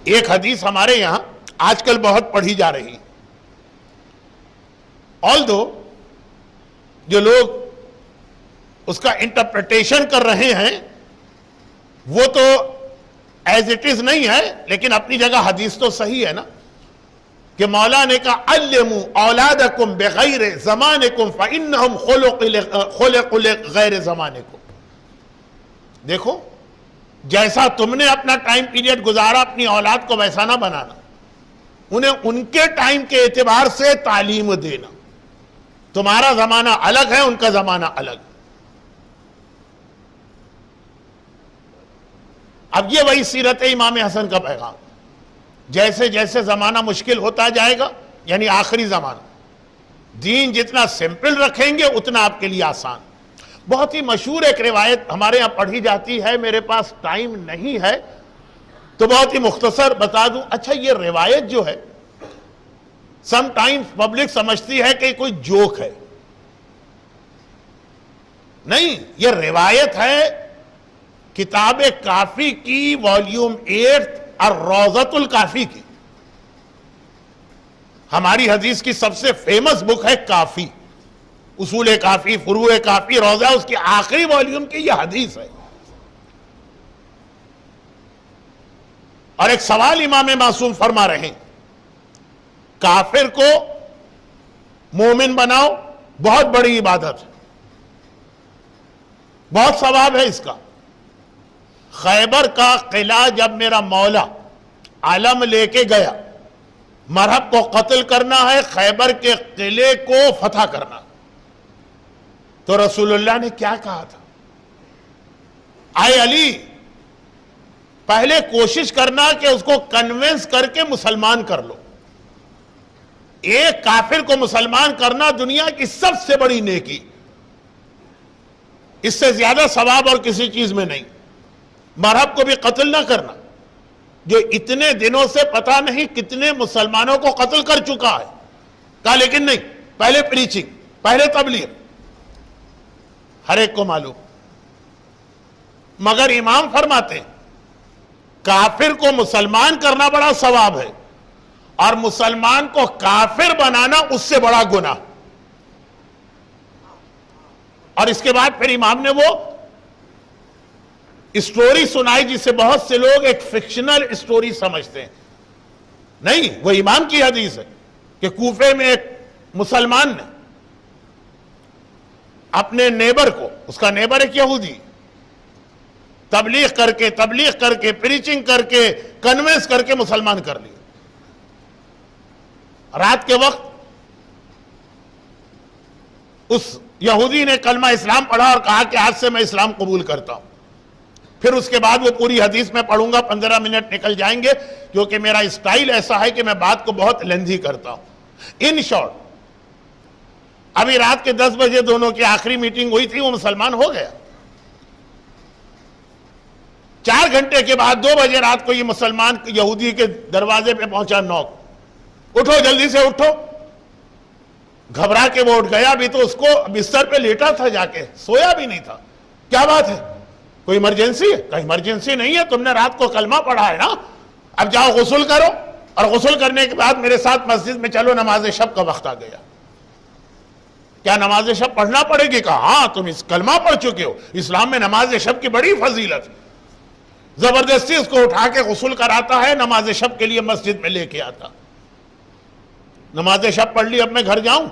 ایک حدیث ہمارے یہاں آج کل بہت پڑھی جا رہی، آلدو جو لوگ اس کا انٹرپریٹیشن کر رہے ہیں وہ تو ایز اٹ از نہیں ہے، لیکن اپنی جگہ حدیث تو صحیح ہے نا، کہ مولا نے کہا علموا اولادکم بغیر زمانکم فانہم خلقوا لغیر زمانکم. دیکھو جیسا تم نے اپنا ٹائم پیریڈ گزارا اپنی اولاد کو ویسا نہ بنانا، انہیں ان کے ٹائم کے اعتبار سے تعلیم دینا. تمہارا زمانہ الگ ہے، ان کا زمانہ الگ. اب یہ وہی سیرت امام حسن کا پیغام، جیسے جیسے زمانہ مشکل ہوتا جائے گا، یعنی آخری زمانہ، دین جتنا سمپل رکھیں گے اتنا آپ کے لیے آسان. بہت ہی مشہور ایک روایت ہمارے یہاں پڑھی جاتی ہے، میرے پاس ٹائم نہیں ہے تو بہت ہی مختصر بتا دوں. اچھا یہ روایت جو ہے سم ٹائمز پبلک سمجھتی ہے کہ کوئی جوک ہے، نہیں، یہ روایت ہے کتاب کافی کی والیوم 8 اور روضۃ الکافی کی. ہماری حدیث کی سب سے فیمس بک ہے کافی، اصول کافی، فروع کافی، روضہ، اس کی آخری والیوم کی یہ حدیث ہے. اور ایک سوال امام معصوم فرما رہے ہیں، کافر کو مومن بناؤ، بہت بڑی عبادت ہے، بہت ثواب ہے اس کا. خیبر کا قلعہ جب میرا مولا علم لے کے گیا، مرہب کو قتل کرنا ہے، خیبر کے قلعے کو فتح کرنا، تو رسول اللہ نے کیا کہا تھا؟ اے علی، پہلے کوشش کرنا کہ اس کو کنونس کر کے مسلمان کر لو. ایک کافر کو مسلمان کرنا دنیا کی سب سے بڑی نیکی، اس سے زیادہ ثواب اور کسی چیز میں نہیں. مرہب کو بھی قتل نہ کرنا، جو اتنے دنوں سے پتہ نہیں کتنے مسلمانوں کو قتل کر چکا ہے. کہا لیکن نہیں، پہلے پریچنگ، پہلے تبلیغ، ہر ایک کو معلوم. مگر امام فرماتے ہیں کافر کو مسلمان کرنا بڑا ثواب ہے، اور مسلمان کو کافر بنانا اس سے بڑا گناہ. اور اس کے بعد پھر امام نے وہ اسٹوری سنائی جسے بہت سے لوگ ایک فکشنل اسٹوری سمجھتے ہیں. نہیں، وہ امام کی حدیث ہے کہ کوفے میں ایک مسلمان نے اپنے نیبر کو، اس کا نیبر ایک یہودی، تبلیغ کر کے پریچنگ کر کے کنونس کر کے مسلمان کر لیا. رات کے وقت اس یہودی نے کلمہ اسلام پڑھا اور کہا کہ آج سے میں اسلام قبول کرتا ہوں. پھر اس کے بعد وہ پوری حدیث میں پڑھوں گا، 15 منٹ نکل جائیں گے، کیونکہ میرا اسٹائل ایسا ہے کہ میں بات کو بہت لیندھی کرتا ہوں. ان شارٹ، ابھی رات کے 10 بجے دونوں کی آخری میٹنگ ہوئی تھی، وہ مسلمان ہو گیا. 4 گھنٹے کے بعد 2 بجے رات کو یہ مسلمان یہودی کے دروازے پہ پہنچا، نوک، اٹھو جلدی سے اٹھو. گھبرا کے وہ اٹھ گیا، ابھی تو اس کو بستر پہ لیٹا تھا، جا کے سویا بھی نہیں تھا. کیا بات ہے، کوئی ایمرجنسی ہے؟ کہیں ایمرجنسی نہیں ہے، تم نے رات کو کلمہ پڑھا ہے نا، اب جاؤ غسل کرو، اور غسل کرنے کے بعد میرے ساتھ مسجد میں چلو، نماز شب کا وقت آ گیا. کیا نماز شب پڑھنا پڑے گی؟ کہا ہاں، تم اس کلمہ پڑھ چکے ہو، اسلام میں نماز شب کی بڑی فضیلت. زبردستی اس کو اٹھا کے غسل کراتا ہے، نماز شب کے لیے مسجد میں لے کے آتا. نماز شب پڑھ لی، اب میں گھر جاؤں،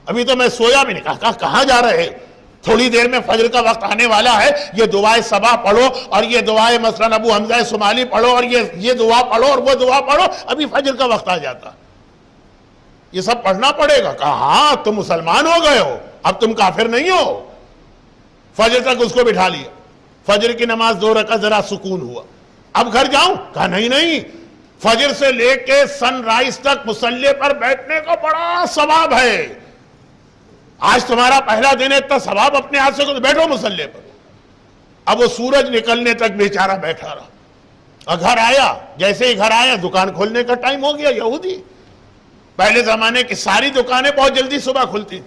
ابھی تو میں سویا بھی نہیں. کہا کہاں جا رہے؟ تھوڑی دیر میں فجر کا وقت آنے والا ہے، یہ دعائے صباح پڑھو، اور یہ دعائے مثلا ابو حمزہ سمالی پڑھو، اور یہ دعا پڑھو اور وہ دعا پڑھو، ابھی فجر کا وقت آ جاتا. یہ سب پڑھنا پڑے گا. کہا ہاں، تم مسلمان ہو گئے ہو، اب تم کافر نہیں ہو. فجر تک اس کو بٹھا لیا، فجر کی نماز 2 رکعت، ذرا سکون ہوا. اب گھر جاؤں؟ کہا نہیں، فجر سے لے کے سن رائز تک مصلی پر بیٹھنے کا بڑا ثواب ہے. آج تمہارا پہلا دن ہے، اتنا ثواب اپنے ہاتھ سے کو، بیٹھو مصلی پر. اب وہ سورج نکلنے تک بیچارہ بیٹھا رہا، اور گھر آیا. جیسے ہی گھر آیا، دکان کھولنے کا ٹائم ہو گیا. یہودی، پہلے زمانے کی ساری دکانیں بہت جلدی صبح کھلتی،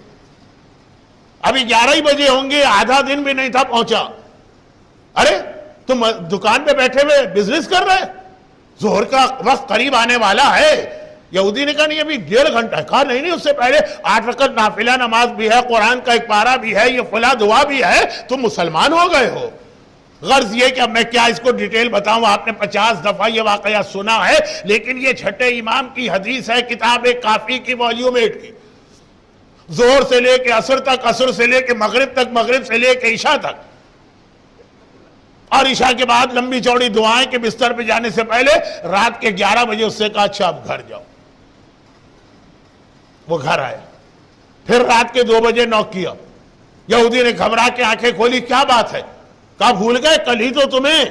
ابھی 11 ہی بجے ہوں گے، آدھا دن بھی نہیں تھا پہنچا. ارے تم دکان پہ بیٹھے ہوئے بزنس کر رہے؟ ظہر کا وقت قریب آنے والا ہے. یہودی نے کہا نہیں ابھی 1.5 گھنٹہ ہے. کہا نہیں اس سے پہلے 8 رکعت نافلہ نماز بھی ہے, قرآن کا ایک پارہ بھی ہے, یہ فلاں دعا بھی ہے, تم مسلمان ہو گئے ہو. غرض یہ کہ اب میں کیا اس کو ڈیٹیل بتاؤں, آپ نے 50 دفعہ یہ واقعہ سنا ہے, لیکن یہ چھٹے امام کی حدیث ہے کتاب کافی کی والیوم 8 کی. ظہر سے لے کے عصر تک, عصر سے لے کے مغرب تک, مغرب سے لے کے عشاء تک, اور عشاء کے بعد لمبی چوڑی دعائیں کہ بستر پہ جانے سے پہلے رات کے 11 بجے اس سے کہا اچھا اب گھر جاؤ. وہ گھر آئے, پھر رات کے 2 بجے نوک کیا. یہودی نے گھبرا کے آنکھیں کھولی, کیا بات ہے؟ کہا بھول گئے کل ہی تو تمہیں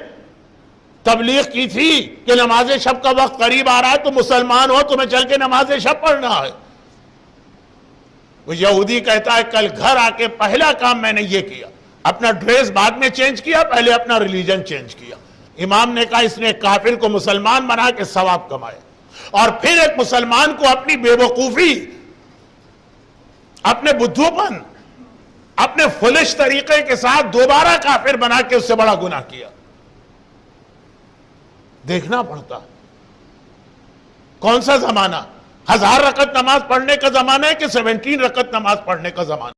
تبلیغ کی تھی کہ نماز شب کا وقت قریب آ رہا ہے, تم مسلمان ہو, تمہیں چل کے نماز شب پڑھنا ہے. وہ یہودی کہتا ہے کل گھر آ کے پہلا کام میں نے یہ کیا, اپنا ڈریس بعد میں چینج کیا, پہلے اپنا ریلیجن چینج کیا. امام نے کہا اس نے کافر کو مسلمان بنا کے ثواب کمائے, اور پھر ایک مسلمان کو اپنی بے وقوفی, اپنے بدھو پن, اپنے فلش طریقے کے ساتھ دوبارہ کافر بنا کے اس سے بڑا گناہ کیا. دیکھنا پڑتا کون سا زمانہ, 1000 رکعت نماز پڑھنے کا زمانہ ہے کہ 17 رکعت نماز پڑھنے کا زمانہ.